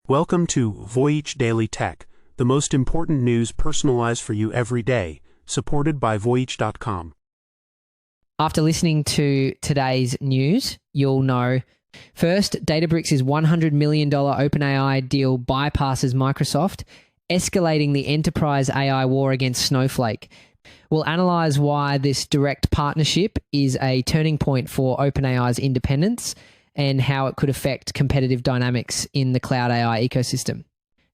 Welcome to Voyage Daily Tech, the most important news personalized for you every day, supported by Voyage.com. After listening to today's news, you'll know, first, Databricks' $100 million OpenAI deal bypasses Microsoft, escalating the enterprise AI war against Snowflake. We'll analyze why this direct partnership is a turning point for OpenAI's independence and how it could affect competitive dynamics in the cloud AI ecosystem.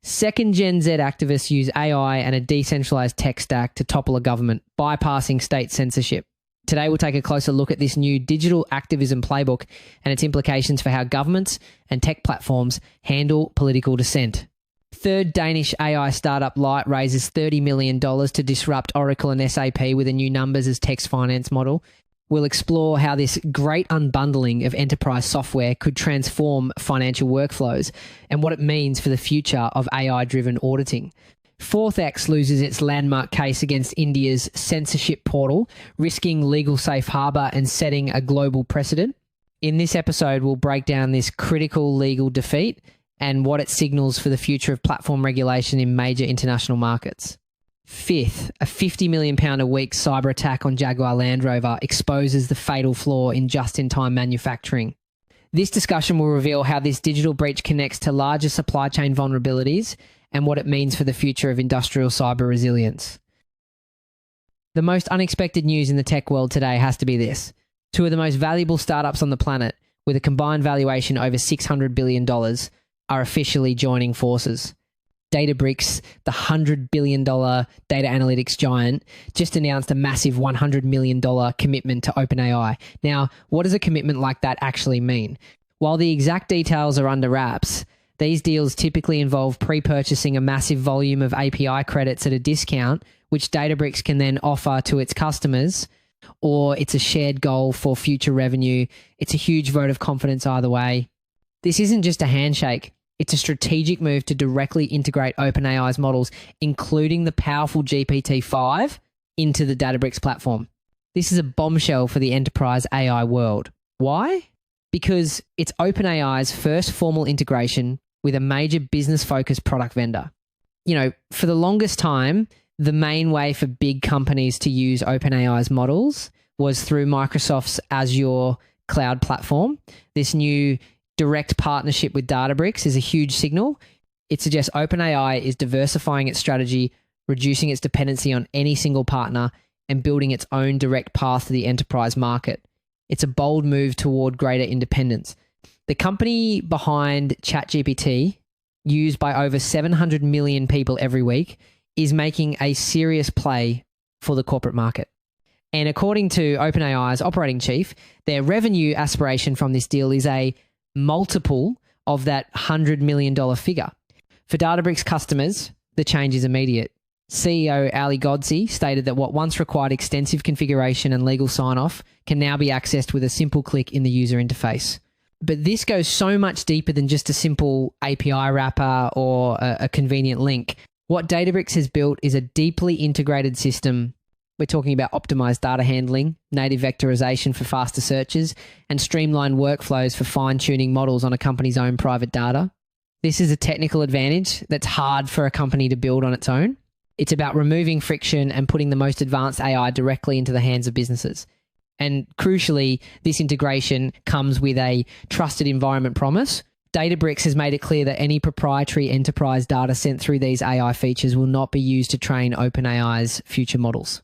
Second, Gen Z activists use AI and a decentralized tech stack to topple a government, bypassing state censorship. Today, we'll take a closer look at this new digital activism playbook and its implications for how governments and tech platforms handle political dissent. Third, Danish AI startup Light raises $30 million to disrupt Oracle and SAP with a new numbers as text finance model. We'll explore how this great unbundling of enterprise software could transform financial workflows and what it means for the future of AI-driven auditing. Fourth X loses its landmark case against India's censorship portal, risking legal safe harbour and setting a global precedent. In this episode, we'll break down this critical legal defeat and what it signals for the future of platform regulation in major international markets. Fifth, a £50 million a week cyber attack on Jaguar Land Rover exposes the fatal flaw in just-in-time manufacturing. This discussion will reveal how this digital breach connects to larger supply chain vulnerabilities and what it means for the future of industrial cyber resilience. The most unexpected news in the tech world today has to be this. Two of the most valuable startups on the planet, with a combined valuation over $600 billion, are officially joining forces. Databricks, the $100 billion data analytics giant, just announced a massive $100 million commitment to OpenAI. Now, what does a commitment like that actually mean? While the exact details are under wraps, these deals typically involve pre-purchasing a massive volume of API credits at a discount, which Databricks can then offer to its customers, or it's a shared goal for future revenue. It's a huge vote of confidence either way. This isn't just a handshake. It's a strategic move to directly integrate OpenAI's models, including the powerful GPT-5, into the Databricks platform. This is a bombshell for the enterprise AI world. Why? Because it's OpenAI's first formal integration with a major business-focused product vendor. You know, for the longest time, the main way for big companies to use OpenAI's models was through Microsoft's Azure cloud platform. This new direct partnership with Databricks is a huge signal. It suggests OpenAI is diversifying its strategy, reducing its dependency on any single partner, and building its own direct path to the enterprise market. It's a bold move toward greater independence. The company behind ChatGPT, used by over 700 million people every week, is making a serious play for the corporate market. And according to OpenAI's operating chief, their revenue aspiration from this deal is a multiple of that $100 million figure. For Databricks customers, the change is immediate. CEO Ali Ghodsi stated that what once required extensive configuration and legal sign-off can now be accessed with a simple click in the user interface. But this goes so much deeper than just a simple API wrapper or a convenient link. What Databricks has built is a deeply integrated system. We're talking about optimized data handling, native vectorization for faster searches, and streamlined workflows for fine-tuning models on a company's own private data. This is a technical advantage that's hard for a company to build on its own. It's about removing friction and putting the most advanced AI directly into the hands of businesses. And crucially, this integration comes with a trusted environment promise. Databricks has made it clear that any proprietary enterprise data sent through these AI features will not be used to train OpenAI's future models.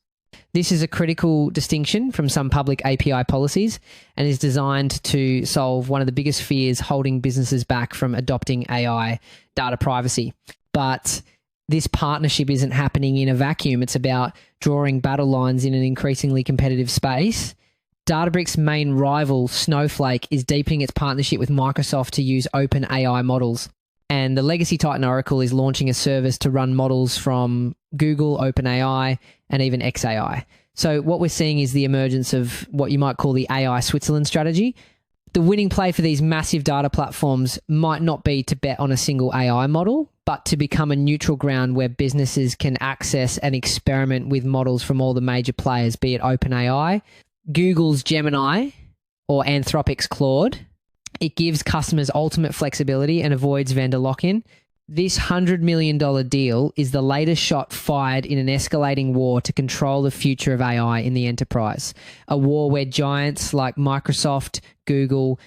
This is a critical distinction from some public API policies and is designed to solve one of the biggest fears holding businesses back from adopting AI: data privacy. But this partnership isn't happening in a vacuum. It's about drawing battle lines in an increasingly competitive space. Databricks' main rival, Snowflake, is deepening its partnership with Microsoft to use open AI models. And the legacy titan Oracle is launching a service to run models from Google, OpenAI, and even XAI. So what we're seeing is the emergence of what you might call the AI Switzerland strategy. The winning play for these massive data platforms might not be to bet on a single AI model, but to become a neutral ground where businesses can access and experiment with models from all the major players, be it OpenAI, Google's Gemini, or Anthropic's Claude, It gives customers ultimate flexibility and avoids vendor lock-in. This $100 million deal is the latest shot fired in an escalating war to control the future of AI in the enterprise. A war where giants like Microsoft, Google,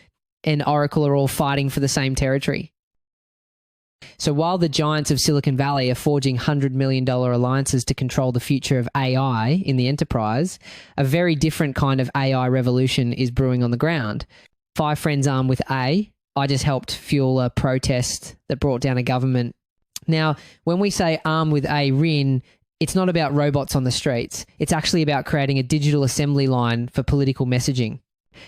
and Oracle are all fighting for the same territory. So while the giants of Silicon Valley are forging $100 million alliances to control the future of AI in the enterprise, a very different kind of AI revolution is brewing on the ground. 5 friends armed with A. I just helped fuel a protest that brought down a government. Now, when we say armed with a RIN, it's not about robots on the streets. It's actually about creating a digital assembly line for political messaging.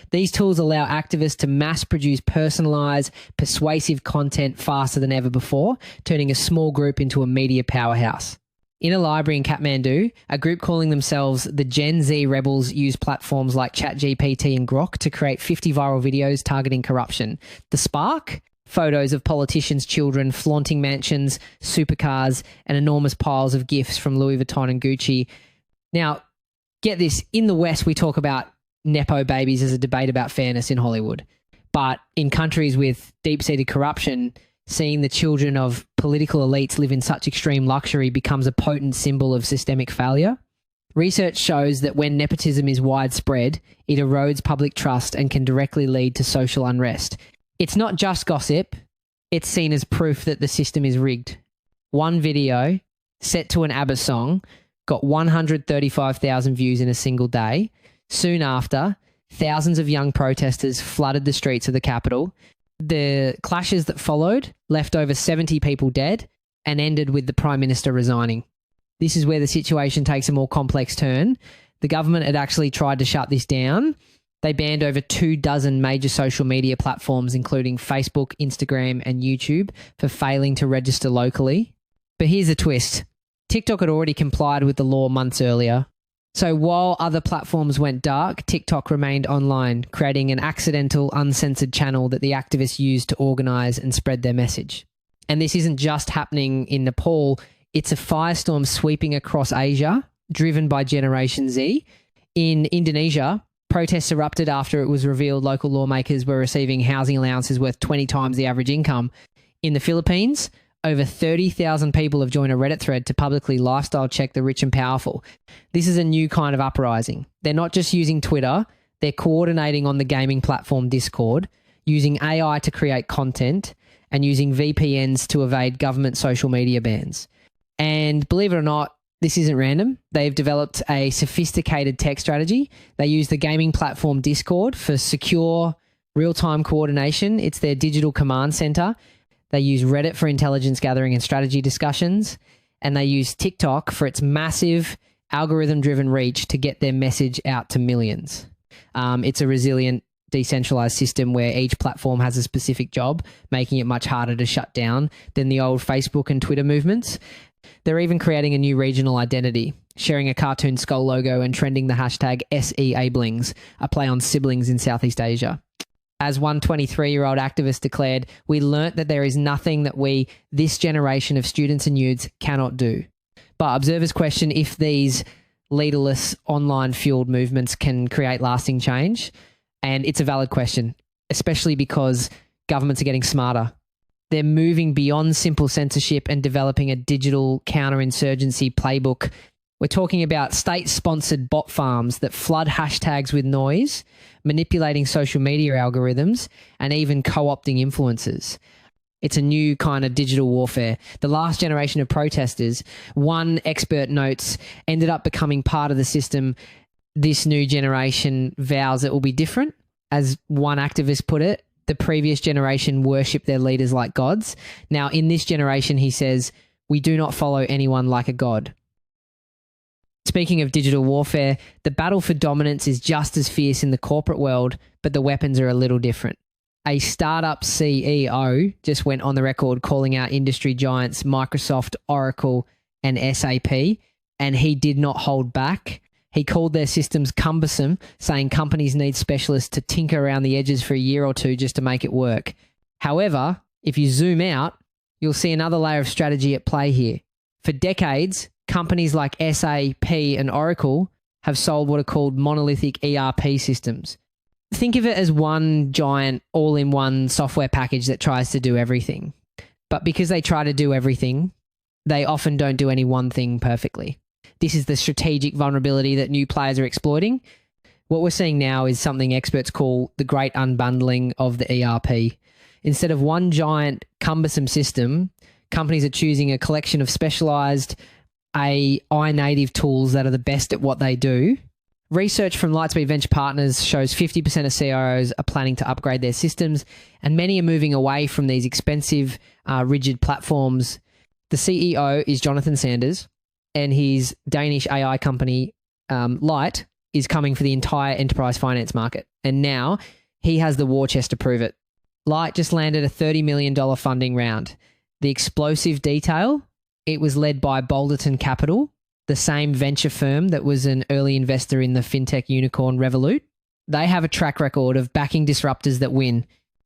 These tools allow activists to mass produce personalized, persuasive content faster than ever before, turning a small group into a media powerhouse. In a library in Kathmandu, a group calling themselves the Gen Z Rebels use platforms like ChatGPT and Grok to create 50 viral videos targeting corruption. The spark? Photos of politicians' children flaunting mansions, supercars, and enormous piles of gifts from Louis Vuitton and Gucci. Now, get this, in the West we talk about Nepo babies as a debate about fairness in Hollywood. But in countries with deep-seated corruption, seeing the children of political elites live in such extreme luxury becomes a potent symbol of systemic failure. Research shows that when nepotism is widespread, it erodes public trust and can directly lead to social unrest. It's not just gossip, it's seen as proof that the system is rigged. One video, set to an ABBA song, got 135,000 views in a single day. Soon after, thousands of young protesters flooded the streets of the capital. The clashes that followed left over 70 people dead and ended with the Prime Minister resigning. This is where the situation takes a more complex turn. The government had actually tried to shut this down. They banned over 24 major social media platforms, including Facebook, Instagram, and YouTube, for failing to register locally. But here's the twist. TikTok had already complied with the law months earlier. So while other platforms went dark, TikTok remained online, creating an accidental, uncensored channel that the activists used to organize and spread their message. And this isn't just happening in Nepal. It's a firestorm sweeping across Asia, driven by Generation Z. In Indonesia, protests erupted after it was revealed local lawmakers were receiving housing allowances worth 20 times the average income. In the Philippines, over 30,000 people have joined a Reddit thread to publicly lifestyle check the rich and powerful. This is a new kind of uprising. They're not just using Twitter, they're coordinating on the gaming platform Discord, using AI to create content, and using VPNs to evade government social media bans. And believe it or not, this isn't random. They've developed a sophisticated tech strategy. They use the gaming platform Discord for secure, real-time coordination. It's their digital command center. They use Reddit for intelligence gathering and strategy discussions, and they use TikTok for its massive algorithm-driven reach to get their message out to millions. It's a resilient, decentralized system where each platform has a specific job, making it much harder to shut down than the old Facebook and Twitter movements. They're even creating a new regional identity, sharing a cartoon skull logo and trending the hashtag SEAblings, a play on siblings in Southeast Asia. As one 23-year-old activist declared, we learnt that there is nothing that we, this generation of students and youths, cannot do. But observers question if these leaderless, online-fueled movements can create lasting change. And it's a valid question, especially because governments are getting smarter. They're moving beyond simple censorship and developing a digital counterinsurgency playbook. We're talking about state-sponsored bot farms that flood hashtags with noise, manipulating social media algorithms, and even co-opting influencers. It's a new kind of digital warfare. The last generation of protesters, one expert notes, ended up becoming part of the system. This new generation vows it will be different. As one activist put it, the previous generation worshipped their leaders like gods. Now, in this generation, he says, we do not follow anyone like a god. Speaking of digital warfare, the battle for dominance is just as fierce in the corporate world, but the weapons are a little different. A startup CEO just went on the record calling out industry giants Microsoft, Oracle, and SAP, and he did not hold back. He called their systems cumbersome, saying companies need specialists to tinker around the edges for a year or two just to make it work. However, if you zoom out, you'll see another layer of strategy at play here. For decades, companies like SAP and Oracle have sold what are called monolithic ERP systems. Think of it as one giant all-in-one software package that tries to do everything. But because they try to do everything, they often don't do any one thing perfectly. This is the strategic vulnerability that new players are exploiting. What we're seeing now is something experts call the great unbundling of the ERP. Instead of one giant cumbersome system, companies are choosing a collection of specialized AI native tools that are the best at what they do. Research from Lightspeed Venture Partners shows 50% of CIOs are planning to upgrade their systems, and many are moving away from these expensive, rigid platforms. The CEO is Jonathan Sanders, and his Danish AI company, Light, is coming for the entire enterprise finance market. And now he has the war chest to prove it. Light just landed a $30 million funding round. The explosive detail, it was led by Boulderton Capital, the same venture firm that was an early investor in the fintech unicorn Revolut. They have a track record of backing disruptors that win.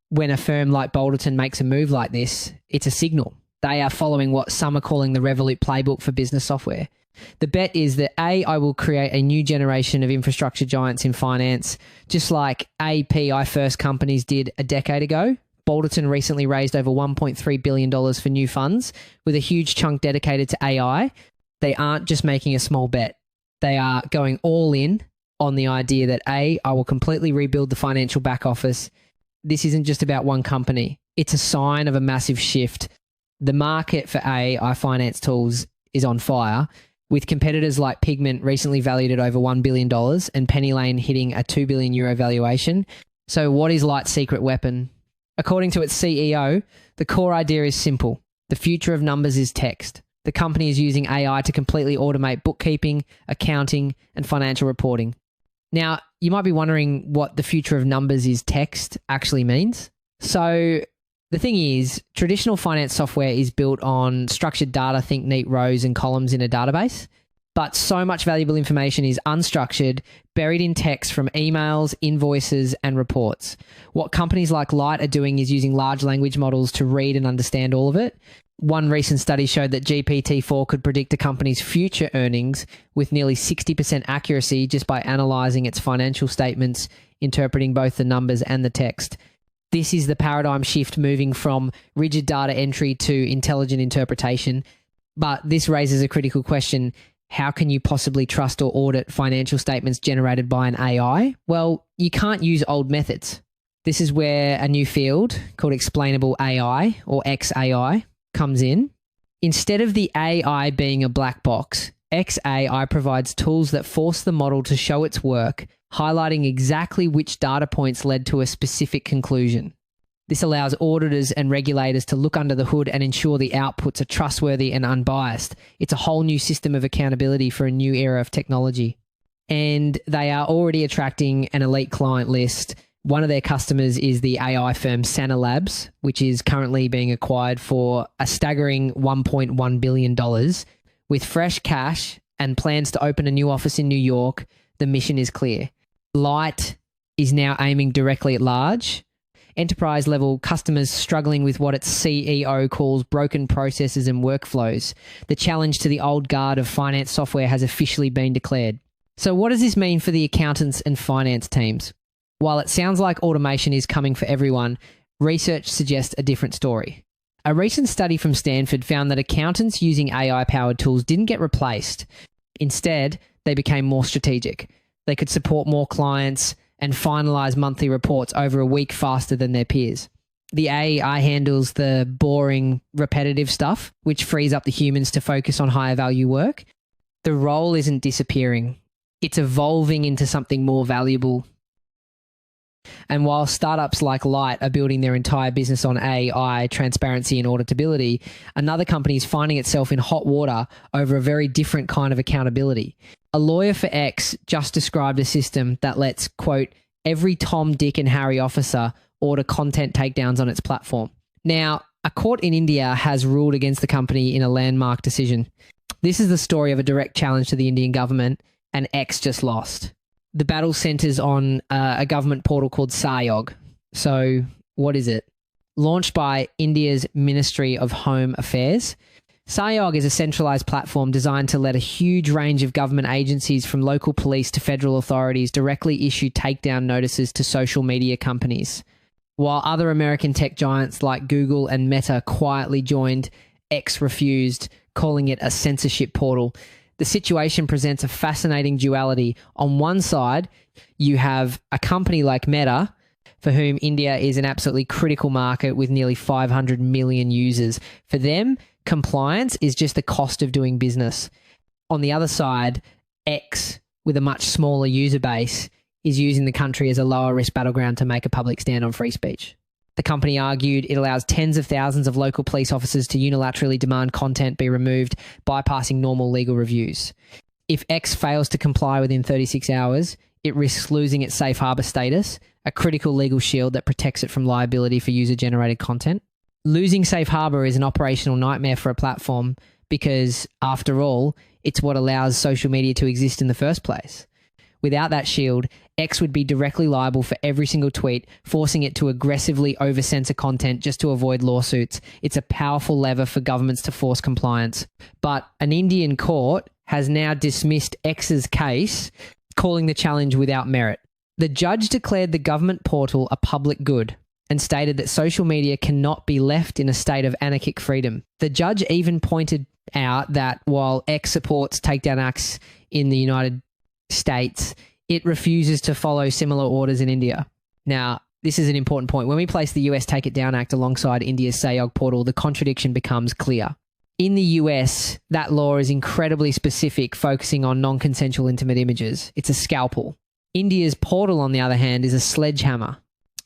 When a firm like Boulderton makes a move like this, it's a signal. They are following what some are calling the Revolut playbook for business software. The bet is that I will create a new generation of infrastructure giants in finance, just like API first companies did a decade ago. Boulderton recently raised over $1.3 billion for new funds, with a huge chunk dedicated to AI. They aren't just making a small bet. They are going all in on the idea that I will completely rebuild the financial back office. This isn't just about one company. It's a sign of a massive shift. The market for AI finance tools is on fire, with competitors like Pigment recently valued at over $1 billion and Penny Lane hitting a €2 billion valuation. So what is Light's secret weapon? According to its CEO, the core idea is simple. The future of numbers is text. The company is using AI to completely automate bookkeeping, accounting, and financial reporting. Now, you might be wondering what the future of numbers is text actually means. So the thing is, traditional finance software is built on structured data, think neat rows and columns in a database. But so much valuable information is unstructured, buried in text from emails, invoices, and reports. What companies like Light are doing is using large language models to read and understand all of it. One recent study showed that GPT-4 could predict a company's future earnings with nearly 60% accuracy just by analyzing its financial statements, interpreting both the numbers and the text. This is the paradigm shift, moving from rigid data entry to intelligent interpretation. But this raises a critical question. How can you possibly trust or audit financial statements generated by an AI? Well, you can't use old methods. This is where a new field called explainable AI, or XAI, comes in. Instead of the AI being a black box, XAI provides tools that force the model to show its work, highlighting exactly which data points led to a specific conclusion. This allows auditors and regulators to look under the hood and ensure the outputs are trustworthy and unbiased. It's a whole new system of accountability for a new era of technology. And they are already attracting an elite client list. One of their customers is the AI firm Sana Labs, which is currently being acquired for a staggering $1.1 billion. With fresh cash and plans to open a new office in New York, the mission is clear. Light is now aiming directly at large, enterprise-level customers struggling with what its CEO calls broken processes and workflows. The challenge to the old guard of finance software has officially been declared. So what does this mean for the accountants and finance teams? While it sounds like automation is coming for everyone, research suggests a different story. A recent study from Stanford found that accountants using AI-powered tools didn't get replaced. Instead, they became more strategic. They could support more clients and finalize monthly reports over a week faster than their peers. The AI handles the boring, repetitive stuff, which frees up the humans to focus on higher value work. The role isn't disappearing. It's evolving into something more valuable. And while startups like Light are building their entire business on AI, transparency, and auditability, another company is finding itself in hot water over a very different kind of accountability. A lawyer for X just described a system that lets, quote, every Tom, Dick, and Harry officer order content takedowns on its platform. Now, a court in India has ruled against the company in a landmark decision. This is the story of a direct challenge to the Indian government, and X just lost. The battle centers on a government portal called Sahyog. So what is it? Launched by India's Ministry of Home Affairs, SIOG is a centralized platform designed to let a huge range of government agencies from local police to federal authorities directly issue takedown notices to social media companies. While other American tech giants like Google and Meta quietly joined, X refused, calling it a censorship portal. The situation presents a fascinating duality. On one side, you have a company like Meta, for whom India is an absolutely critical market with nearly 500 million users. For them, compliance is just the cost of doing business. On the other side, X, with a much smaller user base, is using the country as a lower risk battleground to make a public stand on free speech. The company argued it allows tens of thousands of local police officers to unilaterally demand content be removed, bypassing normal legal reviews. If X fails to comply within 36 hours, it risks losing its safe harbor status, a critical legal shield that protects it from liability for user-generated content. Losing safe harbor is an operational nightmare for a platform because, after all, it's what allows social media to exist in the first place. Without that shield, X would be directly liable for every single tweet, forcing it to aggressively over-censor content just to avoid lawsuits. It's a powerful lever for governments to force compliance. But an Indian court has now dismissed X's case, calling the challenge without merit. The judge declared the government portal a public good and stated that social media cannot be left in a state of anarchic freedom. The judge even pointed out that while X supports takedown acts in the United States, it refuses to follow similar orders in India. Now, this is an important point. When we place the US Take It Down Act alongside India's SIOG portal, the contradiction becomes clear. In the US, that law is incredibly specific, focusing on non-consensual intimate images. It's a scalpel. India's portal, on the other hand, is a sledgehammer.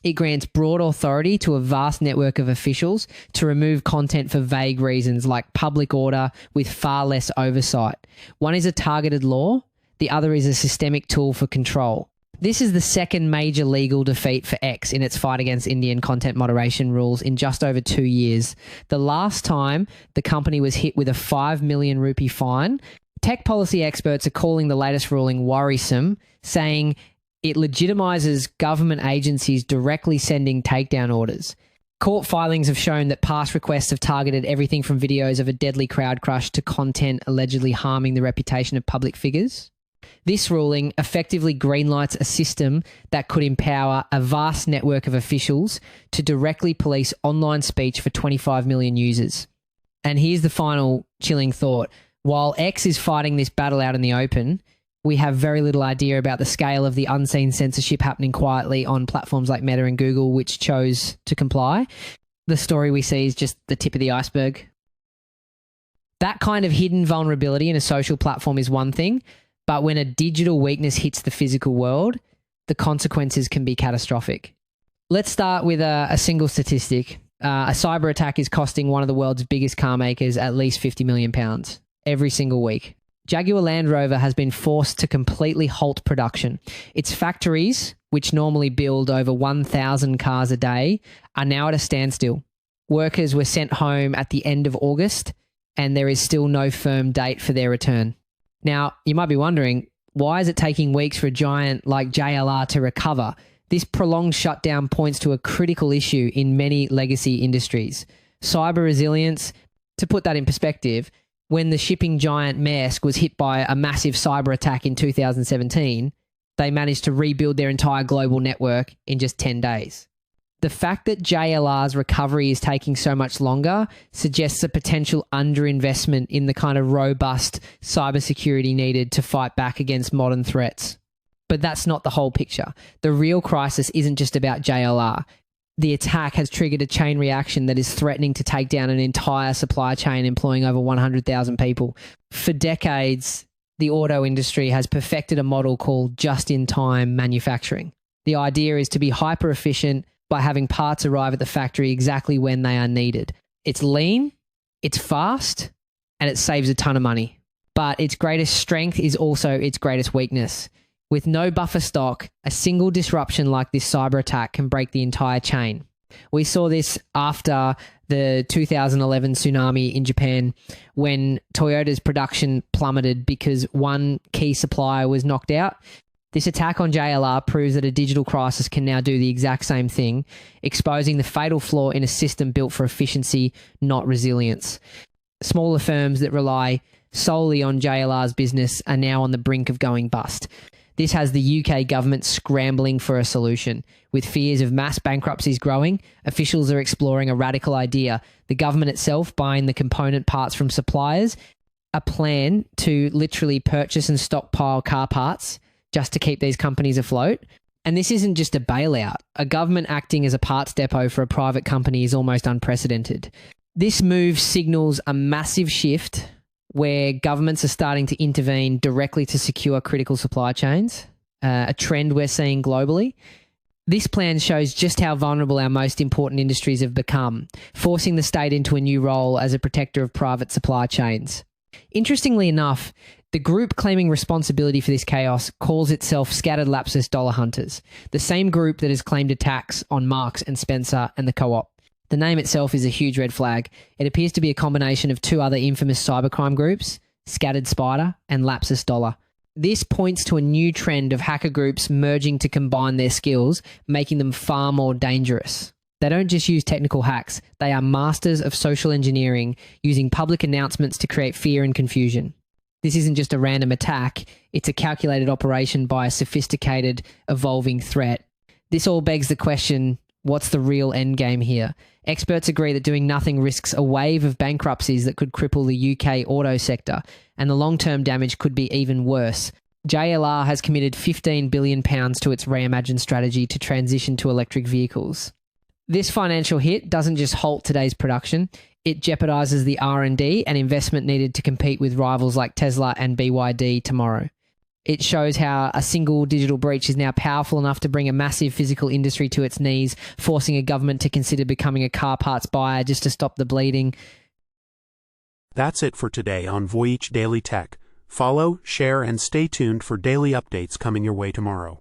It grants broad authority to a vast network of officials to remove content for vague reasons like public order with far less oversight. One is a targeted law, the other is a systemic tool for control. This is the second major legal defeat for X in its fight against Indian content moderation rules in just over 2 years. The last time the company was hit with a 5 million rupee fine, tech policy experts are calling the latest ruling worrisome, saying it legitimizes government agencies directly sending takedown orders. Court filings have shown that past requests have targeted everything from videos of a deadly crowd crush to content allegedly harming the reputation of public figures. This ruling effectively greenlights a system that could empower a vast network of officials to directly police online speech for 25 million users. And here's the final chilling thought. While X is fighting this battle out in the open, we have very little idea about the scale of the unseen censorship happening quietly on platforms like Meta and Google, which chose to comply. The story we see is just the tip of the iceberg. That kind of hidden vulnerability in a social platform is one thing, but when a digital weakness hits the physical world, the consequences can be catastrophic. Let's start with a single statistic. A cyber attack is costing one of the world's biggest car makers at least £50 million every single week. Jaguar Land Rover has been forced to completely halt production. Its factories, which normally build over 1,000 cars a day, are now at a standstill. Workers were sent home at the end of August, and there is still no firm date for their return. Now, you might be wondering, why is it taking weeks for a giant like JLR to recover? This prolonged shutdown points to a critical issue in many legacy industries. Cyber resilience, to put that in perspective, when the shipping giant Maersk was hit by a massive cyber attack in 2017, they managed to rebuild their entire global network in just 10 days. The fact that JLR's recovery is taking so much longer suggests a potential underinvestment in the kind of robust cybersecurity needed to fight back against modern threats. But that's not the whole picture. The real crisis isn't just about JLR. The attack has triggered a chain reaction that is threatening to take down an entire supply chain employing over 100,000 people. For decades, the auto industry has perfected a model called just-in-time manufacturing. The idea is to be hyper-efficient by having parts arrive at the factory exactly when they are needed. It's lean, it's fast, and it saves a ton of money. But its greatest strength is also its greatest weakness. With no buffer stock, a single disruption like this cyber attack can break the entire chain. We saw this after the 2011 tsunami in Japan when Toyota's production plummeted because one key supplier was knocked out. This attack on JLR proves that a digital crisis can now do the exact same thing, exposing the fatal flaw in a system built for efficiency, not resilience. smaller firms that rely solely on JLR's business are now on the brink of going bust. This has the UK government scrambling for a solution. With fears of mass bankruptcies growing, officials are exploring a radical idea. The government itself buying the component parts from suppliers, a plan to literally purchase and stockpile car parts just to keep these companies afloat. And this isn't just a bailout. A government acting as a parts depot for a private company is almost unprecedented. This move signals a massive shift where governments are starting to intervene directly to secure critical supply chains, a trend we're seeing globally. This plan shows just how vulnerable our most important industries have become, forcing the state into a new role as a protector of private supply chains. Interestingly enough, the group claiming responsibility for this chaos calls itself Scattered Lapsus Dollar Hunters, the same group that has claimed attacks on Marks and Spencer and the Co-op. The name itself is a huge red flag. It appears to be a combination of two other infamous cybercrime groups, Scattered Spider and Lapsus Dollar. This points to a new trend of hacker groups merging to combine their skills, making them far more dangerous. They don't just use technical hacks, they are masters of social engineering, using public announcements to create fear and confusion. This isn't just a random attack, it's a calculated operation by a sophisticated, evolving threat. This all begs the question, what's the real endgame here? Experts agree that doing nothing risks a wave of bankruptcies that could cripple the UK auto sector, and the long-term damage could be even worse. JLR has committed £15 billion to its Reimagine strategy to transition to electric vehicles. This financial hit doesn't just halt today's production, it jeopardizes the R&D and investment needed to compete with rivals like Tesla and BYD tomorrow. It shows how a single digital breach is now powerful enough to bring a massive physical industry to its knees, forcing a government to consider becoming a car parts buyer just to stop the bleeding. That's it for today on Voyage Daily Tech. Follow, share, and stay tuned for daily updates coming your way tomorrow.